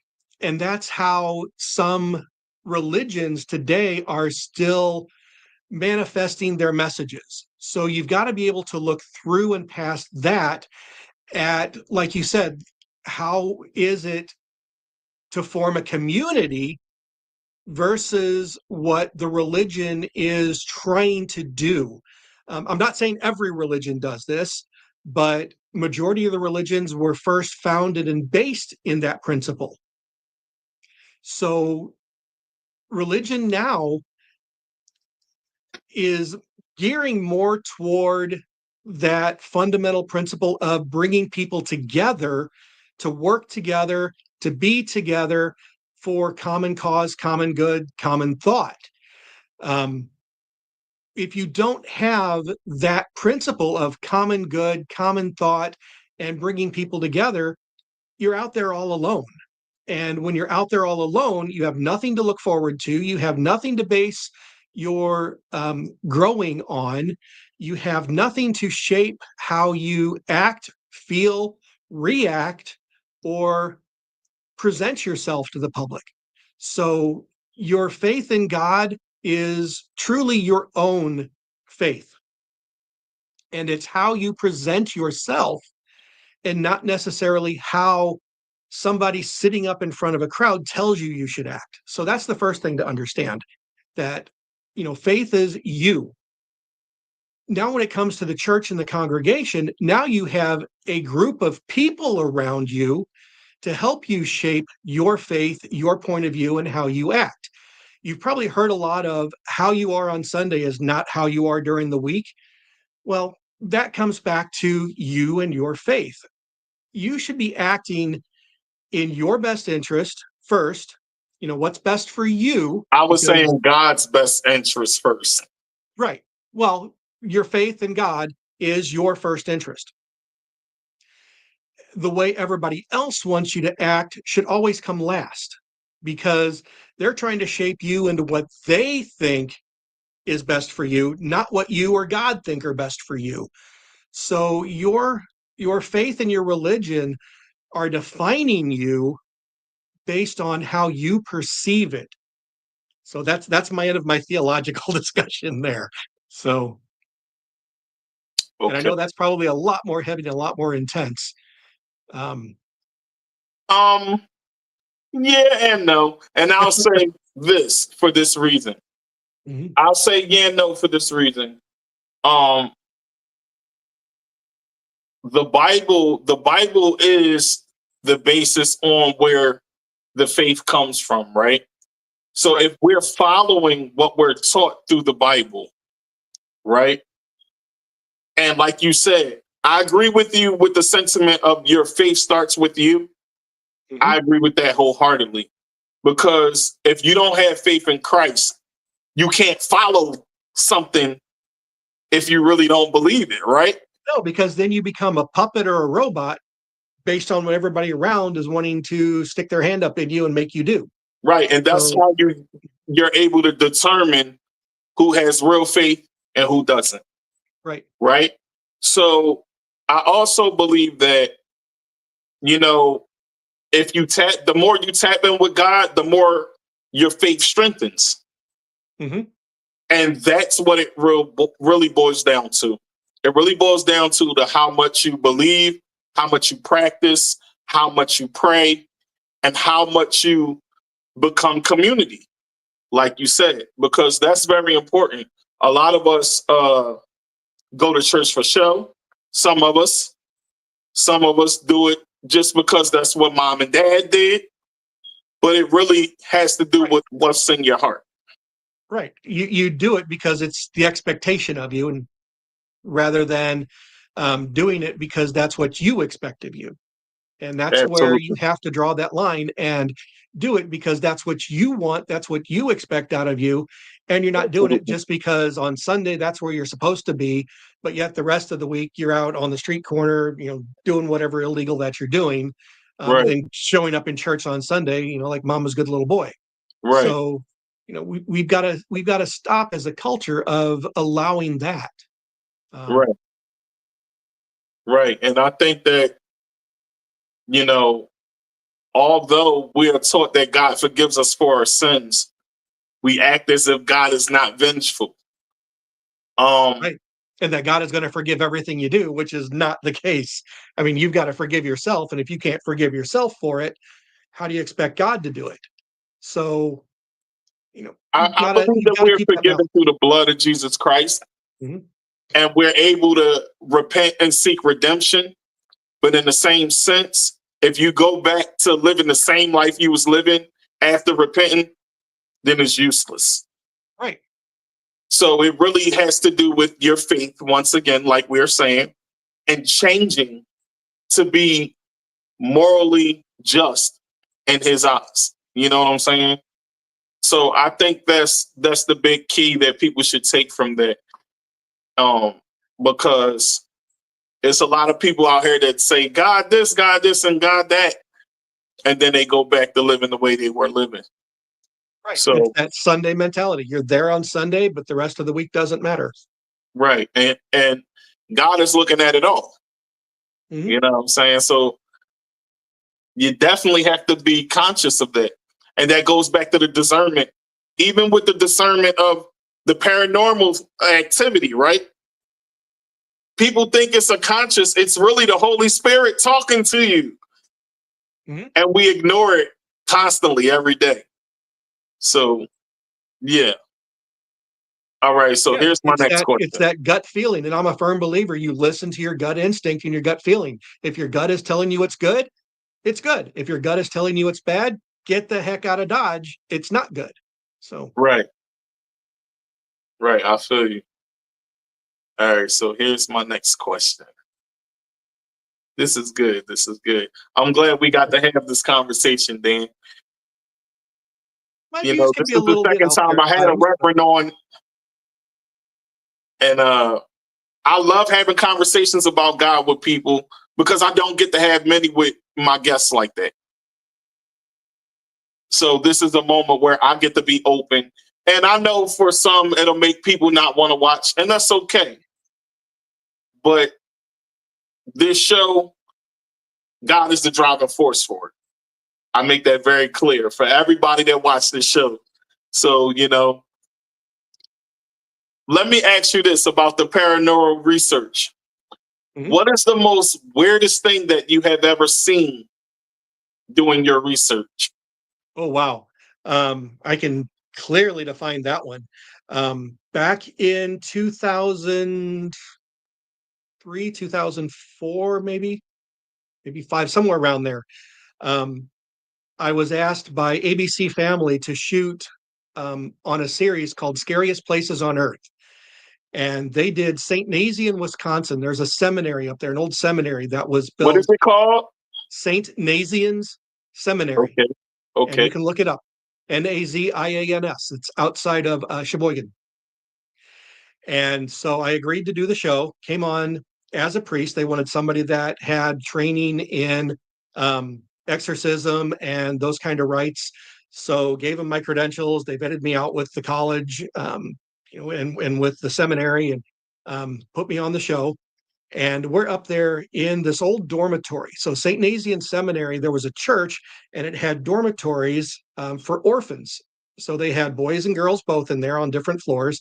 that's how some religions today are still manifesting their messages. So you've got to be able to look through and past that at, like you said, how is it to form a community versus what the religion is trying to do. I'm not saying every religion does this, but majority of the religions were first founded and based in that principle. So religion now is gearing more toward that fundamental principle of bringing people together to work together, to be together for common cause, common good, common thought. If you don't have that principle of common good, common thought, and bringing people together, you're out there all alone. And when you're out there all alone, you have nothing to look forward to. You have nothing to base your growing on. You have nothing to shape how you act, feel, react, or present yourself to the public. So your faith in God is truly your own faith. And it's how you present yourself and not necessarily how somebody sitting up in front of a crowd tells you should act. So that's the first thing to understand, that, faith is you. Now, when it comes to the church and the congregation, now you have a group of people around you to help you shape your faith, your point of view, and how you act. You've probably heard a lot of how you are on Sunday is not how you are during the week. Well, that comes back to you and your faith. You should be acting in your best interest first. What's best for you. I was saying God's best interest first. Right. Well, your faith in God is your first interest. The way everybody else wants you to act should always come last, because they're trying to shape you into what they think is best for you, not what you or God think are best for you. So your faith and your religion are defining you based on how you perceive it. So that's my end of my theological discussion there. So, okay. And I know that's probably a lot more heavy and a lot more intense. Yeah and no. And I'll say this for this reason. Mm-hmm. I'll say yeah and no for this reason. The Bible is the basis on where the faith comes from, right? So if we're following what we're taught through the Bible, right? And like you said, I agree with you with the sentiment of your faith starts with you. Mm-hmm. I agree with that wholeheartedly, because if you don't have faith in Christ, you can't follow something if you really don't believe it, right? No, because then you become a puppet or a robot based on what everybody around is wanting to stick their hand up in you and make you do. Right. And that's how you're able to determine who has real faith and who doesn't. Right. Right. So I also believe that, if the more you tap in with God, the more your faith strengthens. Mm-hmm. And that's what it really boils down to. It really boils down to how much you believe, how much you practice, how much you pray, and how much you become community, like you said, because that's very important. A lot of us go to church for show. Some of us do it just because that's what mom and dad did. But it really has to do with what's in your heart. Right. You do it because it's the expectation of you, and rather than doing it because that's what you expect of you. And that's where Absolutely. you have to draw that line and do it because that's what you want. That's what you expect out of you. And you're not doing it Absolutely. just because on Sunday, that's where you're supposed to be. But yet the rest of the week, you're out on the street corner, doing whatever illegal that you're doing. But Right. then showing up in church on Sunday, like mama's good little boy. Right. So, we've got to stop as a culture of allowing that. Right. Right. And I think that, although we are taught that God forgives us for our sins, we act as if God is not vengeful. Right. And that God is going to forgive everything you do, which is not the case. I mean, you've got to forgive yourself. And if you can't forgive yourself for it, how do you expect God to do it? So, I believe you've that got to we're keep that forgiven balance. through the blood of Jesus Christ, Mhm. and we're able to repent and seek redemption. But in the same sense, if you go back to living the same life you was living after repenting, then it's useless. Right. So it really has to do with your faith, once again, like we're saying, and changing to be morally just in his eyes. You know what I'm saying? So I think that's the big key that people should take from that. Because there's a lot of people out here that say God this, and God that, and then they go back to living the way they were living. Right. It's So that Sunday mentality. You're there on Sunday, but the rest of the week doesn't matter. right. And God is looking at it all. Mhm. You know what I'm saying? So you definitely have to be conscious of that. And that goes back to the discernment. Even with the discernment of the paranormal activity, right? People think it's it's really the Holy Spirit talking to you. Mhm. And we ignore it constantly every day. So, yeah. All right. So Yeah, here's my next it's question. that gut feeling. And I'm a firm believer. You listen to your gut instinct and your gut feeling. If your gut is telling you it's good, it's good. If your gut is telling you it's bad, get the heck out of Dodge. It's not good. So Right. Right. I feel you. All right. So here's my next question. This is good. This is good. I'm glad we got to have this conversation, Dan. my views can This be a is the little bit second out time there I at had a times. reverend on, and I love having conversations about God with people because I don't get to have many with my guests like that. So this is a moment where I get to be open. And I know for some it'll make people not want to watch, and that's okay. But this show, God is the driving force for it. I make that very clear for everybody that watched this show. So, let me ask you this about the paranormal research. Mhm. What is the most weirdest thing that you have ever seen doing your research? Oh, wow. I can clearly define that one. Back in 2003, 2004, maybe five, somewhere around there. Um, I was asked by ABC Family to shoot on a series called Scariest Places on Earth. And they did St. Nazy in Wisconsin. There's a seminary up there, an old seminary that was What is built, it called? St. Nazian's Seminary. Okay. And you Okay. can look it up. Nazians. It's outside of Sheboygan. And so I agreed to do the show, came on as a priest. They wanted somebody that had training in exorcism and those kind of rites. So gave them my credentials. They vetted me out with the college, and with the seminary, and put me on the show. And we're up there in this old dormitory. So St. Nazian Seminary, there was a church, and it had dormitories for orphans. So they had boys and girls both in there on different floors.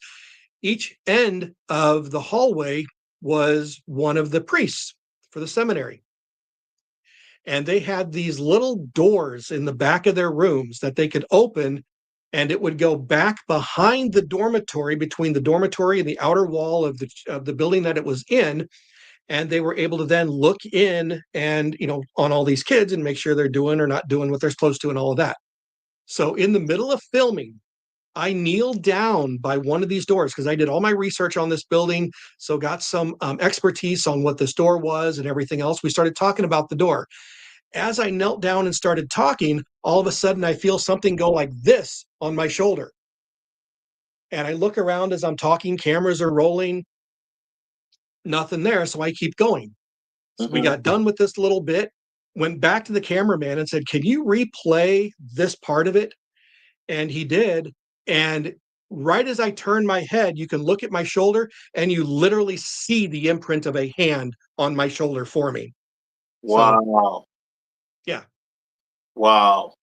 Each end of the hallway was one of the priests for the seminary. And they had these little doors in the back of their rooms that they could open, and it would go back behind the dormitory, between the dormitory and the outer wall of the building that it was in. And they were able to then look in and, on all these kids and make sure they're doing or not doing what they're supposed to and all of that. So in the middle of filming, I kneeled down by one of these doors because I did all my research on this building. So got some expertise on what this door was and everything else. We started talking about the door. as I knelt down and started talking, all of a sudden I feel something go like this on my shoulder. And I look around as I'm talking, cameras are rolling, nothing there. So I keep going. So we got done with this little bit, went back to the cameraman and said, can you replay this part of it? And he did. And right as I turn my head, you can look at my shoulder and you literally see the imprint of a hand on my shoulder for me. Wow. So, yeah. Wow.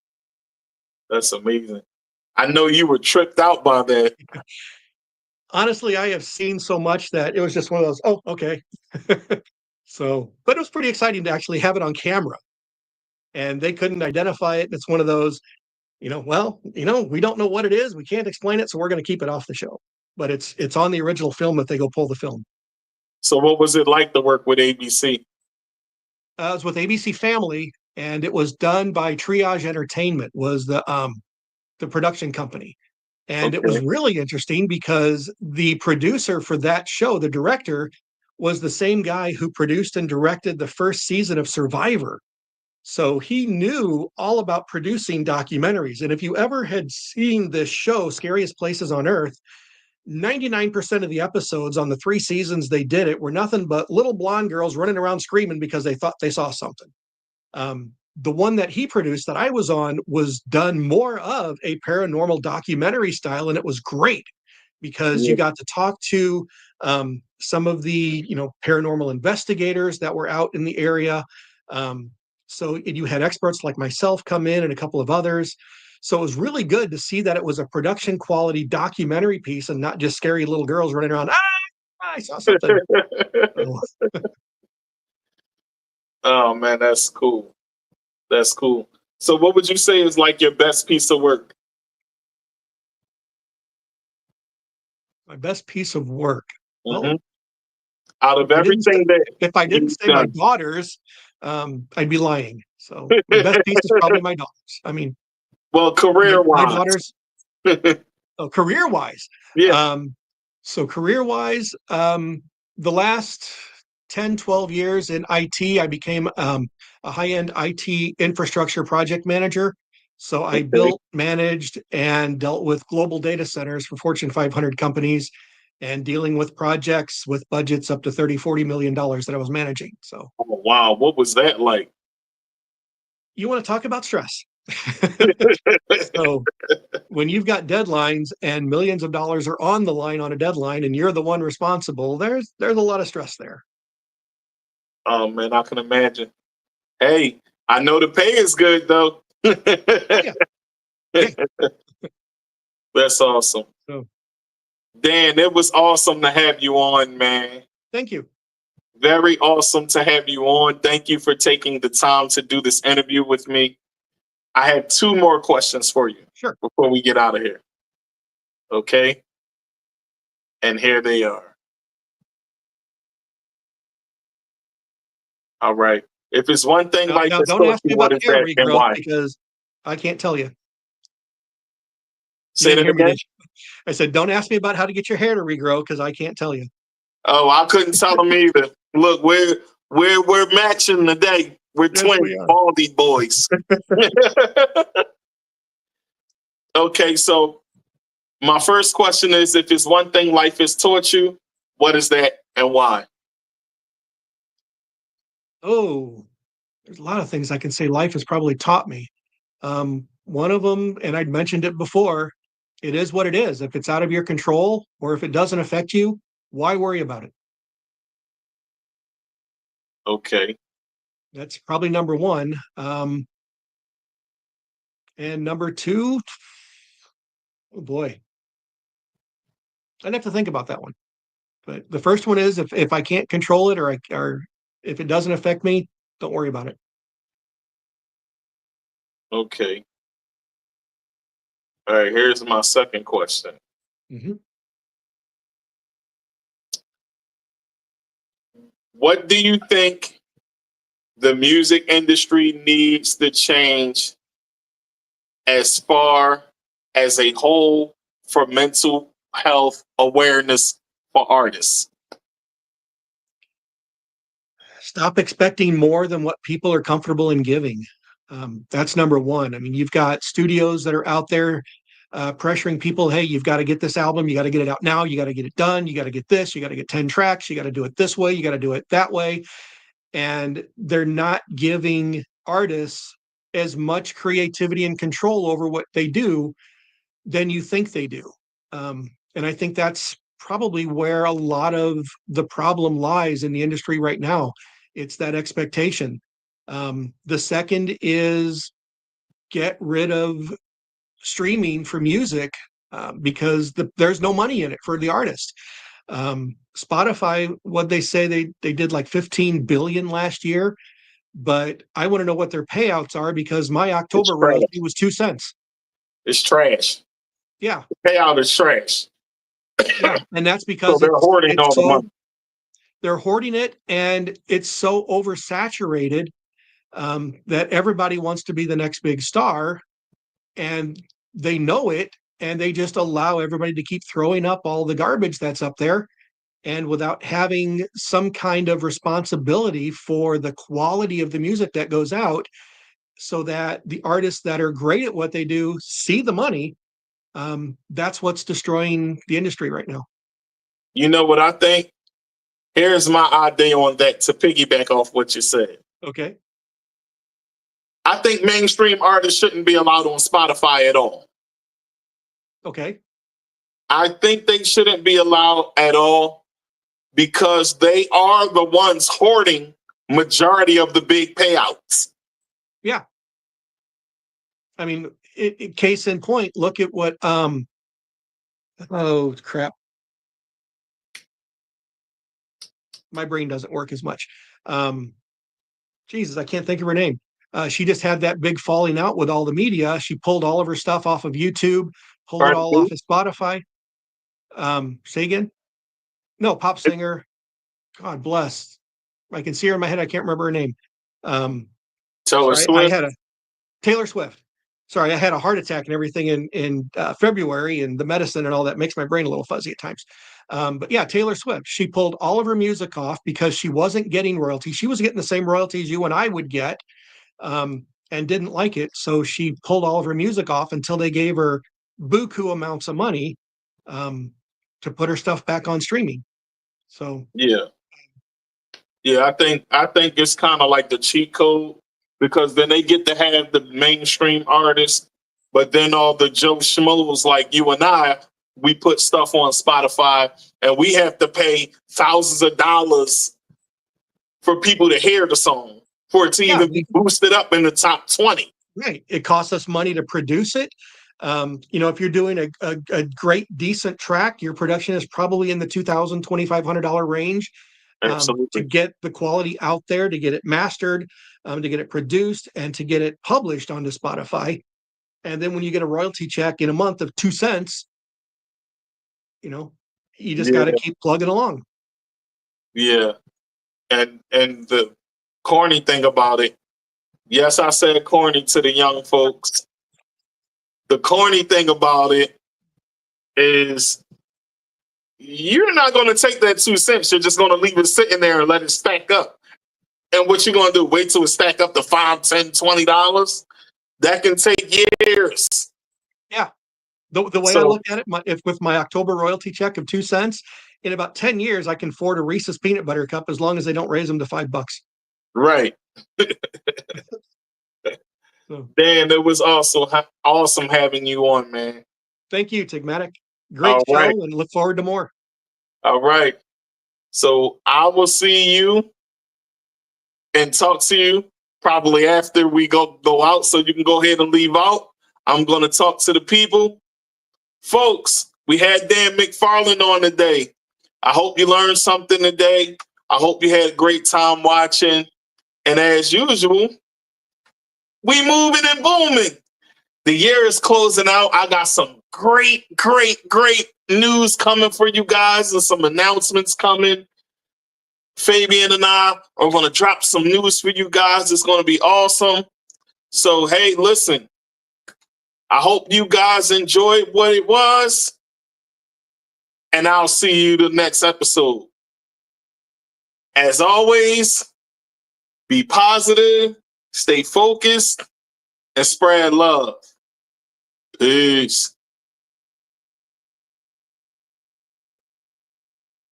That's amazing. I know you were tripped out by that. Honestly, I have seen so much that it was just one of those, oh, okay. So, but it was pretty exciting to actually have it on camera. And they couldn't identify it. It's one of those, we don't know what it is. We can't explain it, so we're going to keep it off the show. But it's on the original film if they go pull the film. So what was it like to work with ABC? I was with ABC Family, and it was done by Triage Entertainment, was the production company. And it was really interesting because the producer for that show, the director, was the same guy who produced and directed the first season of Survivor. So he knew all about producing documentaries. And if you ever had seen this show, Scariest Places on Earth, 99% of the episodes on the 3 seasons they did it were nothing but little blonde girls running around screaming because they thought they saw something. The one that he produced that I was on was done more of a paranormal documentary style, and it was great because you got to talk to some of the paranormal investigators that were out in the area. So you had experts like myself come in and a couple of others. So it was really good to see that it was a production quality documentary piece and not just scary little girls running around. I saw something. Oh man, that's cool. That's cool. So what would you say is like your best piece of work? My best piece of work. Well, out of everything if I didn't say my daughters, I'd be lying. So my best piece is probably my daughters. I mean, well, career-wise. My daughters. Career-wise. Yeah. So career-wise, the last 10, 12 years in IT, I became a high-end IT infrastructure project manager. So I built, managed, and dealt with global data centers for Fortune 500 companies and dealing with projects with budgets up to $30-40 million that I was managing. So, oh, wow, what was that like? You want to talk about stress? So when you've got deadlines and millions of dollars are on the line on a deadline and you're the one responsible, there's a lot of stress there. Oh man, I can imagine. Hey, I know the pay is good though. Yeah. That's awesome. So, Dan, it was awesome to have you on, man. Thank you. Very awesome to have you on. Thank you for taking the time to do this interview with me. I have 2 more questions for you. Sure. Before we get out of here. Okay. And here they are. All right. If it's one thing like this, don't ask me about hair regrowth because I can't tell you. Say that again. I said, don't ask me about how to get your hair to regrow because I can't tell you. Oh, I couldn't tell them either. Look, we're matching today. We're twins, baldy boys. Okay, so my first question is, if it's one thing life has taught you, what is that and why? Oh, there's a lot of things I can say life has probably taught me. One of them, and I'd mentioned it before, it is what it is. If it's out of your control or if it doesn't affect you, why worry about it? Okay. That's probably number one. And number 2, oh boy, I'd have to think about that one. But the first one is if I can't control it or if it doesn't affect me, don't worry about it. Okay. All right, here's my second question. What do you think the music industry needs to change as far as a whole for mental health awareness for artists? Stop expecting more than what people are comfortable in giving. That's number one. I mean, you've got studios that are out there pressuring people. Hey, you've got to get this album. You got to get it out now. You got to get it done. You got to get this. You got to get 10 tracks. You got to do it this way. You got to do it that way. And they're not giving artists as much creativity and control over what they do than you think they do. And I think that's probably where a lot of the problem lies in the industry right now. It's that expectation. The second is get rid of streaming for music because there's no money in it for the artist. Spotify, what they say, they did like 15 billion last year, but I want to know what their payouts are because my October royalty was 2 cents. It's trash. Yeah. The payout is trash. Yeah, and that's because so they're hoarding all the money. They're hoarding it, and it's so oversaturated that everybody wants to be the next big star, and they know it, and they just allow everybody to keep throwing up all the garbage that's up there, and without having some kind of responsibility for the quality of the music that goes out, so that the artists that are great at what they do see the money. That's what's destroying the industry right now. You know what I think? Here's my idea on that to piggyback off what you said. Okay. I think mainstream artists shouldn't be allowed on Spotify at all. Okay. I think they shouldn't be allowed at all because they are the ones hoarding majority of the big payouts. Yeah. I mean, case in point, look at what oh crap, my brain doesn't work as much. Jesus, I can't think of her name. She just had that big falling out with all the media. She pulled all of her stuff off of YouTube, pulled it all off of Spotify. Say again? No, pop singer. God bless. I can see her in my head. I can't remember her name. Taylor Swift. Taylor Swift. Sorry, I had a heart attack and everything in February, and the medicine and all that makes my brain a little fuzzy at times. But yeah, Taylor Swift, she pulled all of her music off because she wasn't getting royalties. She was getting the same royalties you and I would get, and didn't like it. So she pulled all of her music off until they gave her buku amounts of money to put her stuff back on streaming. So yeah, I think it's kind of like the cheat code. Because then they get to have the mainstream artists, but then all the Joe Schmoes like you and I, we put stuff on Spotify and we have to pay thousands of dollars for people to hear the song, for it to even be boosted up in the top 20. Right. It costs us money to produce it. If you're doing a great, decent track, your production is probably in the $2,000, $2,500 range. To get the quality out there, to get it mastered, to get it produced, and to get it published onto Spotify. And then when you get a royalty check in a month of 2 cents, you just got to keep plugging along. Yeah. And the corny thing about it, yes, I said corny to the young folks. The corny thing about it is you're not going to take that 2 cents. You're just going to leave it sitting there and let it stack up. And what you're going to do, wait till it stack up to $5, $10, $20? That can take years. Yeah. The way I look at it, with my October royalty check of 2 cents, in about 10 years, I can afford a Reese's peanut butter cup as long as they don't raise them to $5. Right. Dan, it was also awesome having you on, man. Thank you, Tigmatic. Great show, and look forward to more. All right. So I will see you and talk to you probably after we go out, so you can go ahead and leave out. I'm going to talk to the people. Folks, we had Dan McFarland on today. I hope you learned something today. I hope you had a great time watching. And as usual, we moving and booming. The year is closing out. I got some great news coming for you guys and some announcements coming. Fabian and I are going to drop some news for you guys. It's going to be awesome. So, hey, listen, I hope you guys enjoyed what it was. And I'll see you the next episode. As always, Be positive, stay focused, and spread love. Peace.